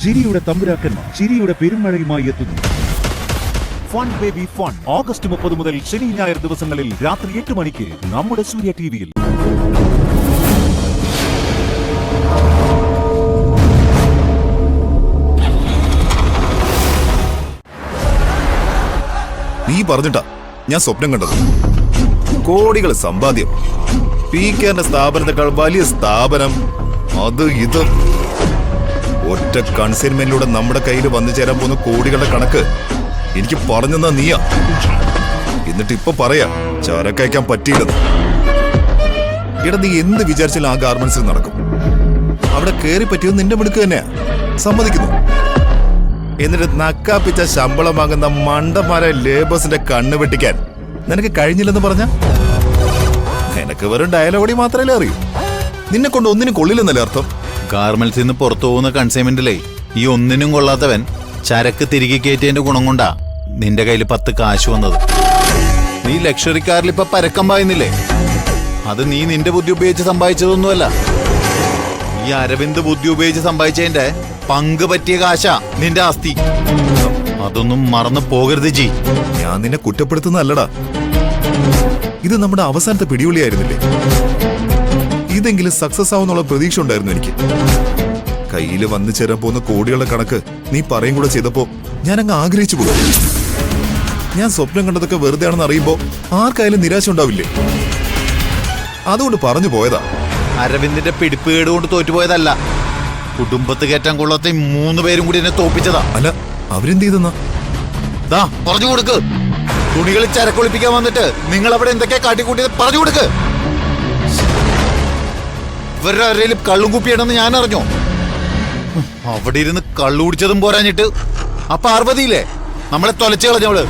ചിരിയുടെ തമ്പുരാക്കന്മാർ ചിരിയുടെ പെരുമഴയുമായി എത്തുന്നു. ഫൺ ബേബി ഫൺ ഓഗസ്റ്റ് 30 മുതൽ ശനി ഞായർ ദിവസങ്ങളിൽ രാത്രി 8 മണിക്ക് നമ്മുടെ സൂര്യ ടിവിയിൽ. നീ പറഞ്ഞിട്ടാ ഞാൻ സ്വപ്നം കണ്ടത്. കോടികൾ സമ്പാദ്യം, PKന്റെ സ്ഥാപനത്തെക്കാൾ വലിയ സ്ഥാപനം, അത് ഇത്. ഒറ്റ കൺസൈൻമെന്റിലൂടെ നമ്മുടെ കയ്യിൽ വന്നു ചേരാൻ പോകുന്ന കോടികളുടെ കണക്ക് എനിക്ക് പറഞ്ഞെന്നാ നീയാ. എന്നിട്ട് ഇപ്പൊ പറയാ ചരക്കയക്കാൻ പറ്റിയില്ലെന്ന്. ഇട നീ എന്ത് വിചാരിച്ചാലും ആ ഗാർമെന്റ്സിൽ നടക്കും. അവിടെ കയറി പറ്റിയത് നിന്റെ മിടുക്ക് തന്നെയാ, സമ്മതിക്കുന്നു. എന്നിട്ട് നക്കാപ്പിച്ച ശമ്പളം വാങ്ങുന്ന മണ്ടന്മാരെ ലേബേഴ്സിന്റെ കണ്ണ് വെട്ടിക്കാൻ നിനക്ക് കഴിഞ്ഞില്ലെന്ന് പറഞ്ഞ നിനക്ക് വെറും ഡയലോഗി മാത്രമല്ലേ അറിയൂ. നിന്നെ കൊണ്ട് ഒന്നിനും കൊള്ളില്ലെന്നല്ലേ അർത്ഥം. ഗാർമെന്റ്സിൽ നിന്ന് പുറത്തു പോകുന്ന കൺസൈൻമെന്റിലെ ഈ ഒന്നിനും കൊള്ളാത്തവൻ ചരക്ക് തിരികെ കയറ്റിയതിന്റെ ഗുണം കൊണ്ടാ നിന്റെ കയ്യിൽ 10 കാശ് വന്നത്. നീ ലക്ഷറി കാറിൽ ഇപ്പൊ പരക്കം പായുന്നില്ലേ? അത് നീ നിന്റെ ബുദ്ധി ഉപയോഗിച്ച് സമ്പാദിച്ചതൊന്നുമല്ല. ഈ അരവിന്ദ് ബുദ്ധി ഉപയോഗിച്ച് സമ്പാദിച്ചതിന്റെ പങ്ക് പറ്റിയ കാശാ നിന്റെ ആസ്തി. അതൊന്നും മറന്നു പോകരുത് ജി. ഞാൻ നിന്നെ കുറ്റപ്പെടുത്തുന്നല്ലടാ. ഇത് നമ്മുടെ അവസാനത്തെ പിടിവിളിയായിരുന്നില്ലേ? ഇതെങ്കിലും സക്സസ് ആവുന്നുള്ള പ്രതീക്ഷ ഉണ്ടായിരുന്നു എനിക്ക്. കയ്യിൽ വന്നു ചേരാൻ പോകുന്ന കോടികളുടെ കണക്ക് നീ പറയും കൂടെ ചെയ്തപ്പോ ഞാൻ അങ്ങ് ആഗ്രഹിച്ചു പോകും. ഞാൻ സ്വപ്നം കണ്ടതൊക്കെ വെറുതെ ആണെന്ന് അറിയുമ്പോ ആർക്കായാലും നിരാശ ഉണ്ടാവില്ലേ? അതുകൊണ്ട് പറഞ്ഞു പോയതാ. അരവിന്ദിന്റെ പിടിപ്പുകേട് കൊണ്ട് തോറ്റുപോയതല്ല, കുടുംബത്ത് കയറ്റാൻ കൊള്ളാത്ത 3 പേരും കൂടി എന്നെ തോപ്പിച്ചതാ. അല്ല, അവരെന്ത് ചെയ്തെന്നാ? പറഞ്ഞു കൊടുക്ക്. തുണികളിൽ ചരക്കൊളിപ്പിക്കാൻ വന്നിട്ട് നിങ്ങൾ അവിടെ എന്തൊക്കെയാ കാട്ടിക്കൂട്ടിയത് പറഞ്ഞു കൊടുക്ക്. ഇവരുടെ ആരെയും കള്ളും കുപ്പിയാണെന്ന് ഞാൻ അറിഞ്ഞോ? അവിടെ ഇരുന്ന് കള്ളു കുടിച്ചതും പോരാഞ്ഞിട്ട് ആ പാർവതിയില്ലേ, നമ്മളെ തൊലച്ചു കളഞ്ഞവള്,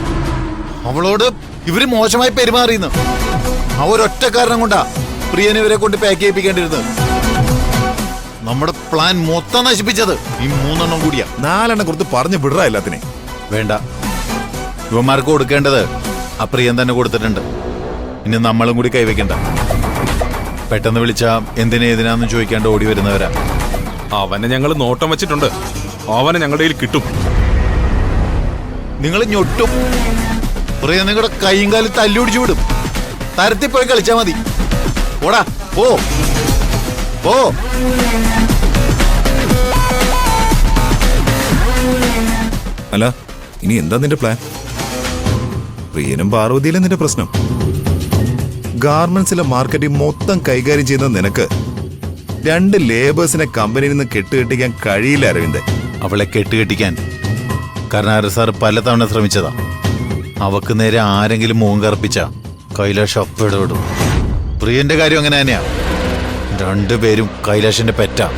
അവളോട് ഇവര് മോശമായി പെരുമാറിയെന്ന് ആ ഒരൊറ്റ കാരണം കൊണ്ടാ പ്രിയനെ ഇവരെ കൊണ്ട് പാക്ക് ചെയ്യിപ്പിക്കേണ്ടിരുന്നത്. നമ്മുടെ പ്ലാൻ മൊത്തം നശിപ്പിച്ചത് ഈ 3 എണ്ണം കൂടിയാ. 4 എണ്ണം കൊടുത്ത് പറഞ്ഞു വിടറ എല്ലാത്തിനെ. വേണ്ട, യുവമാർക്ക് കൊടുക്കേണ്ടത് ആ പ്രിയൻ തന്നെ കൊടുത്തിട്ടുണ്ട്. ഇനി നമ്മളും കൂടി കൈവയ്ക്കണ്ട. പെട്ടെന്ന് വിളിച്ചാ എന്തിനാന്ന് ചോദിക്കാണ്ട് ഓടി വരുന്നവരാ. അവനെ ഞങ്ങൾ നോട്ടം വെച്ചിട്ടുണ്ട്. അവനെ ഞങ്ങളുടെ കയ്യിൽ കിട്ടും. നിങ്ങൾ ഞൊട്ടും. പ്രിയ നിങ്ങളുടെ കൈയും കാലും തല്ലുപിടിച്ചു വിടും. തരത്തിൽ പോയി കളിച്ചാ മതി. ഓടാ പോ പോ. അല്ല, ഇനി എന്താ നിന്റെ പ്ലാൻ? പ്രിയനും പാർവതിയിലും നിന്റെ പ്രശ്നം. ഗാർമെന്റ്സിലെ മാർക്കറ്റിംഗ് മൊത്തം കൈകാര്യം ചെയ്യുന്ന നിനക്ക് 2 ലേബേഴ്സിനെ കമ്പനിയിൽ നിന്ന് കെട്ടുകെട്ടിക്കാൻ കഴിയില്ല അരവിന്ദ്. അവളെ കെട്ടുകെട്ടിക്കാൻ കരുണാകരൻ സാർ പലതവണ ശ്രമിച്ചതാ. അവക്ക് നേരെ ആരെങ്കിലും മുഖം കറുപ്പിച്ച കൈലാഷ് അപ്പിടപെടും. പ്രിയന്റെ കാര്യം അങ്ങനെ തന്നെയാ. 2 പേരും കൈലാഷിന്റെ പെറ്റാ.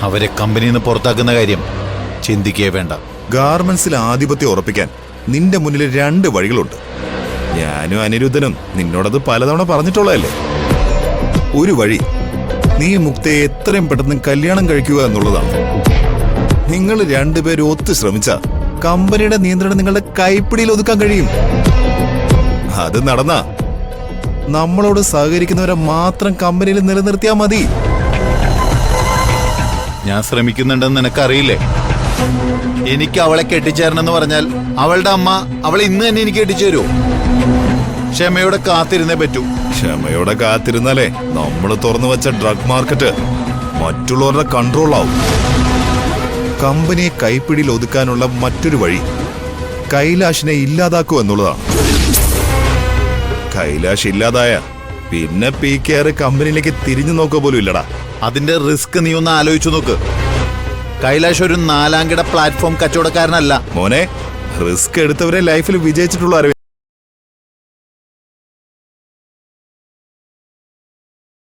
അവരെ കമ്പനിയിൽ നിന്ന് പുറത്താക്കുന്ന കാര്യം ചിന്തിക്കേ വേണ്ട. ഗാർമെന്റ്സിൽ ആധിപത്യം ഉറപ്പിക്കാൻ നിന്റെ മുന്നിൽ 2 വഴികളുണ്ട്. ഞാനും അനിരുദ്ധനും നിന്നോടത് പലതവണ പറഞ്ഞിട്ടുള്ളതല്ലേ. ഒരു വഴി നീ മുക്തയെ എത്രയും പെട്ടെന്ന് കല്യാണം കഴിക്കുക എന്നുള്ളതാണ്. നിങ്ങൾ 2 പേരും ഒത്തു ശ്രമിച്ച കമ്പനിയുടെ നിയന്ത്രണം നിങ്ങളുടെ കൈപ്പിടിയിൽ ഒതുക്കാൻ കഴിയും. അത് നടന്ന നമ്മളോട് സഹകരിക്കുന്നവരെ മാത്രം കമ്പനിയിൽ നിലനിർത്തിയാൽ മതി. ഞാൻ ശ്രമിക്കുന്നുണ്ടെന്ന് നിനക്കറിയില്ലേ? എനിക്ക് അവളെ കെട്ടിച്ചേരണമെന്ന് പറഞ്ഞാൽ അവളുടെ അമ്മ അവളെ ഇന്ന് തന്നെ എനിക്ക് കെട്ടിച്ചു തരുമോ? ക്ഷമയോടെ കാത്തിരുന്നേ പറ്റൂ. ക്ഷമയോടെ കാത്തിരുന്നാലേ നമ്മൾ തുറന്നു വെച്ച ഡ്രഗ് മാർക്കറ്റ് മറ്റുള്ളവരുടെ കൺട്രോളാവും. കമ്പനിയെ കൈപ്പിടിയിൽ ഒതുക്കാനുള്ള മറ്റൊരു വഴി കൈലാഷിനെ ഇല്ലാതാക്കൂ എന്നുള്ളതാണ്. കൈലാഷ് ഇല്ലാതായ പിന്നെ PKR കമ്പനിയിലേക്ക് തിരിഞ്ഞു നോക്കുക പോലും ഇല്ലടാ. അതിന്റെ റിസ്ക് നീ ഒന്ന് ആലോചിച്ചു നോക്ക്. കൈലാഷ് ഒരു 4-കിട പ്ലാറ്റ്ഫോം കച്ചവടക്കാരനല്ല മോനെ. റിസ്ക് എടുത്തവരെ ലൈഫിൽ വിജയിച്ചിട്ടുള്ള